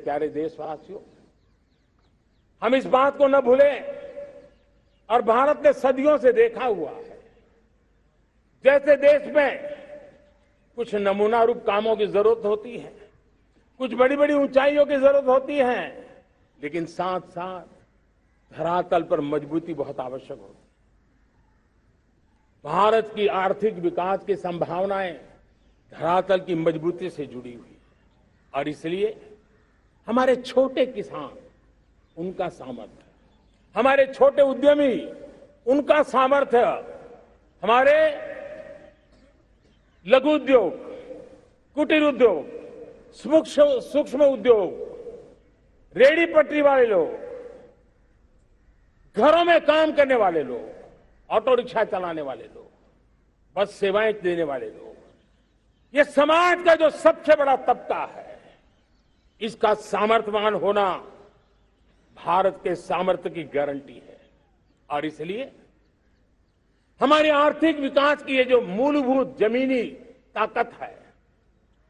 प्यारे देशवासियों, हम इस बात को न भूलें, और भारत ने सदियों से देखा हुआ है, जैसे देश में कुछ नमूना रूप कामों की जरूरत होती है, कुछ बड़ी बड़ी ऊंचाइयों की जरूरत होती है, लेकिन साथ साथ धरातल पर मजबूती बहुत आवश्यक होती है। भारत की आर्थिक विकास की संभावनाएं धरातल की मजबूती से जुड़ी हुई है, और इसलिए हमारे छोटे किसान, उनका सामर्थ्य, हमारे छोटे उद्यमी, उनका सामर्थ्य, हमारे लघु उद्योग, कुटीर उद्योग, सूक्ष्म उद्योग, रेहड़ी पटरी वाले लोग, घरों में काम करने वाले लोग, ऑटो रिक्शा चलाने वाले लोग, बस सेवाएं देने वाले लोग, ये समाज का जो सबसे बड़ा तबका है, इसका सामर्थ्यवान होना भारत के सामर्थ्य की गारंटी है। और इसलिए हमारे आर्थिक विकास की ये जो मूलभूत जमीनी ताकत है,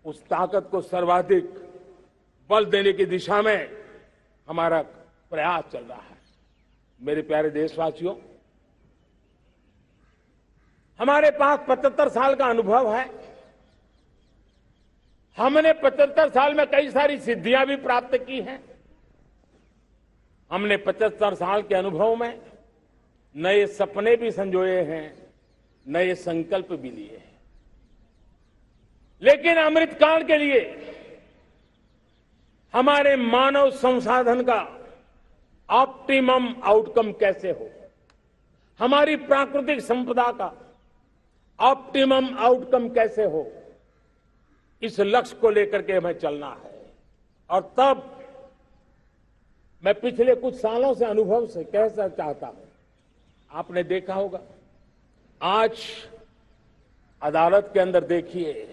उस ताकत को सर्वाधिक बल देने की दिशा में हमारा प्रयास चल रहा है। मेरे प्यारे देशवासियों, हमारे पास 75 साल का अनुभव है। हमने 75 साल में कई सारी सिद्धियां भी प्राप्त की हैं। हमने 75 साल के अनुभव में नए सपने भी संजोए हैं, नए संकल्प भी लिए हैं। लेकिन अमृतकाल के लिए हमारे मानव संसाधन का ऑप्टिमम आउटकम कैसे हो, हमारी प्राकृतिक संपदा का ऑप्टिमम आउटकम कैसे हो, इस लक्ष्य को लेकर के हमें चलना है। और तब मैं पिछले कुछ सालों से अनुभव से कहना चाहता हूं, आपने देखा होगा, आज अदालत के अंदर देखिए,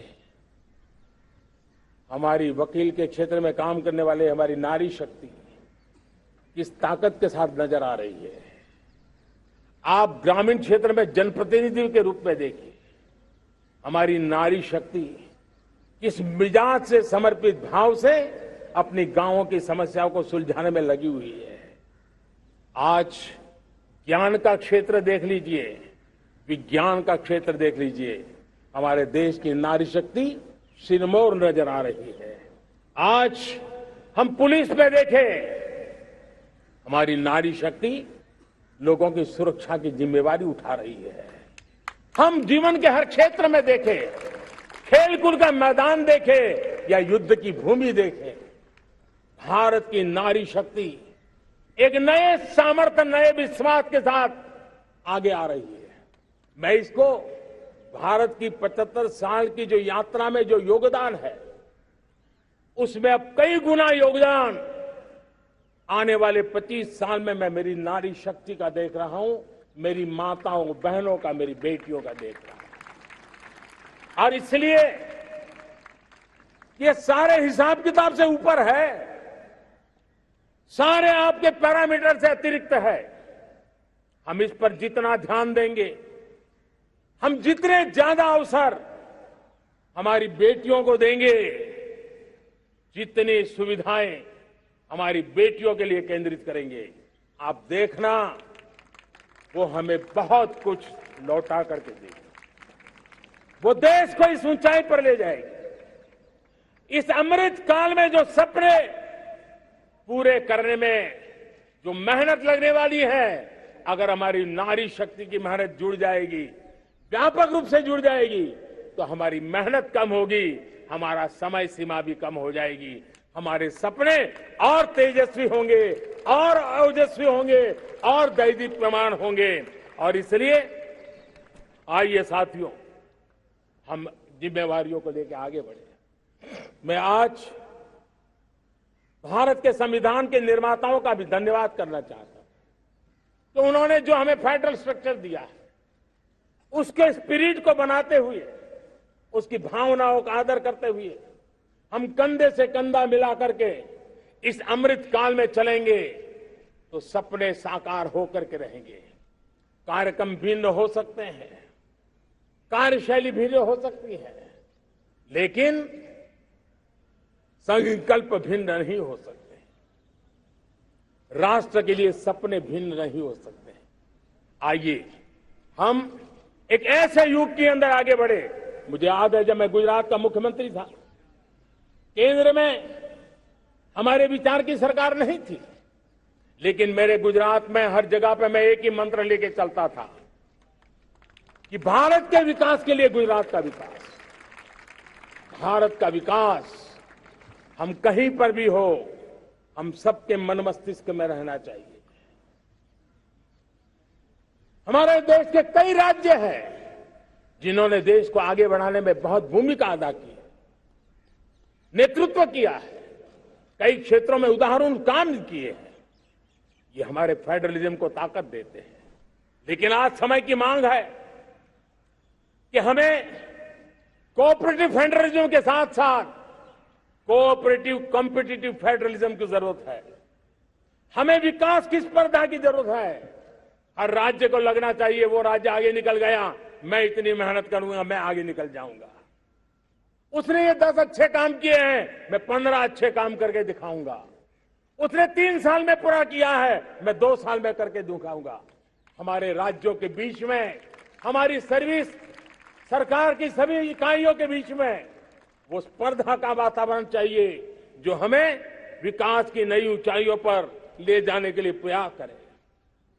हमारी वकील के क्षेत्र में काम करने वाले हमारी नारी शक्ति किस ताकत के साथ नजर आ रही है। आप ग्रामीण क्षेत्र में जनप्रतिनिधि के रूप में देखिए, हमारी नारी शक्ति किस मिजाज से, समर्पित भाव से अपनी गांवों की समस्याओं को सुलझाने में लगी हुई है। आज ज्ञान का क्षेत्र देख लीजिए, विज्ञान का क्षेत्र देख लीजिए, हमारे देश की नारी शक्ति सिरमौर नजर आ रही है। आज हम पुलिस में देखें, हमारी नारी शक्ति लोगों की सुरक्षा की जिम्मेवारी उठा रही है। हम जीवन के हर क्षेत्र में देखें, खेलकूद का मैदान देखें या युद्ध की भूमि देखें, भारत की नारी शक्ति एक नए सामर्थ्य, नए विश्वास के साथ आगे आ रही है। मैं इसको भारत की 75 साल की जो यात्रा में जो योगदान है, उसमें अब कई गुना योगदान आने वाले 25 साल में मैं मेरी नारी शक्ति का देख रहा हूं, मेरी माताओं, बहनों का, मेरी बेटियों का देख रहा हूं। और इसलिए ये सारे हिसाब किताब से ऊपर है, सारे आपके पैरामीटर से अतिरिक्त है। हम इस पर जितना ध्यान देंगे, हम जितने ज्यादा अवसर हमारी बेटियों को देंगे, जितनी सुविधाएं हमारी बेटियों के लिए केंद्रित करेंगे, आप देखना वो हमें बहुत कुछ लौटा करके देगी, वो देश को इस ऊंचाई पर ले जाएगी। इस अमृत काल में जो सपने पूरे करने में जो मेहनत लगने वाली है, अगर हमारी नारी शक्ति की मेहनत जुड़ जाएगी, व्यापक रूप से जुड़ जाएगी, तो हमारी मेहनत कम होगी, हमारा समय सीमा भी कम हो जाएगी, हमारे सपने और तेजस्वी होंगे, और ओजस्वी होंगे, और दैदीप्यमान होंगे। और इसलिए आइए साथियों, हम जिम्मेवारियों को लेकर आगे बढ़े। मैं आज भारत के संविधान के निर्माताओं का भी धन्यवाद करना चाहता हूं, तो उन्होंने जो हमें फेडरल स्ट्रक्चर दिया है, उसके स्पिरिट को बनाते हुए, उसकी भावनाओं का आदर करते हुए हम कंधे से कंधा मिला करके इस अमृत काल में चलेंगे, तो सपने साकार होकर के रहेंगे। कार्यक्रम भिन्न हो सकते हैं, कार्यशैली भिन्न हो सकती है, लेकिन संकल्प भिन्न नहीं हो सकते, राष्ट्र के लिए सपने भिन्न नहीं हो सकते। आइए हम एक ऐसे युग के अंदर आगे बढ़े। मुझे याद है जब मैं गुजरात का मुख्यमंत्री था, केंद्र में हमारे विचार की सरकार नहीं थी, लेकिन मेरे गुजरात में हर जगह पे मैं एक ही मंत्र लेके चलता था कि भारत के विकास के लिए गुजरात का विकास, भारत का विकास हम कहीं पर भी हो, हम सबके मन मस्तिष्क में रहना चाहिए। हमारे देश के कई राज्य हैं जिन्होंने देश को आगे बढ़ाने में बहुत भूमिका अदा की है, नेतृत्व किया है, कई क्षेत्रों में उदाहरण काम किए हैं। ये हमारे फेडरलिज्म को ताकत देते हैं। लेकिन आज समय की मांग है कि हमें कोऑपरेटिव फेडरलिज्म के साथ साथ कोऑपरेटिव कॉम्पिटिटिव फेडरलिज्म की जरूरत है। हमें विकास की स्पर्धा की जरूरत है। हर राज्य को लगना चाहिए वो राज्य आगे निकल गया, मैं इतनी मेहनत करूंगा, मैं आगे निकल जाऊंगा। उसने ये 10 अच्छे काम किए हैं, मैं 15 अच्छे काम करके दिखाऊंगा। उसने 3 साल में पूरा किया है, मैं 2 साल में करके दिखाऊंगा। हमारे राज्यों के बीच में, हमारी सर्विस सरकार की सभी इकाइयों के बीच में वो स्पर्धा का वातावरण चाहिए जो हमें विकास की नई ऊंचाइयों पर ले जाने के लिए प्रयास करे।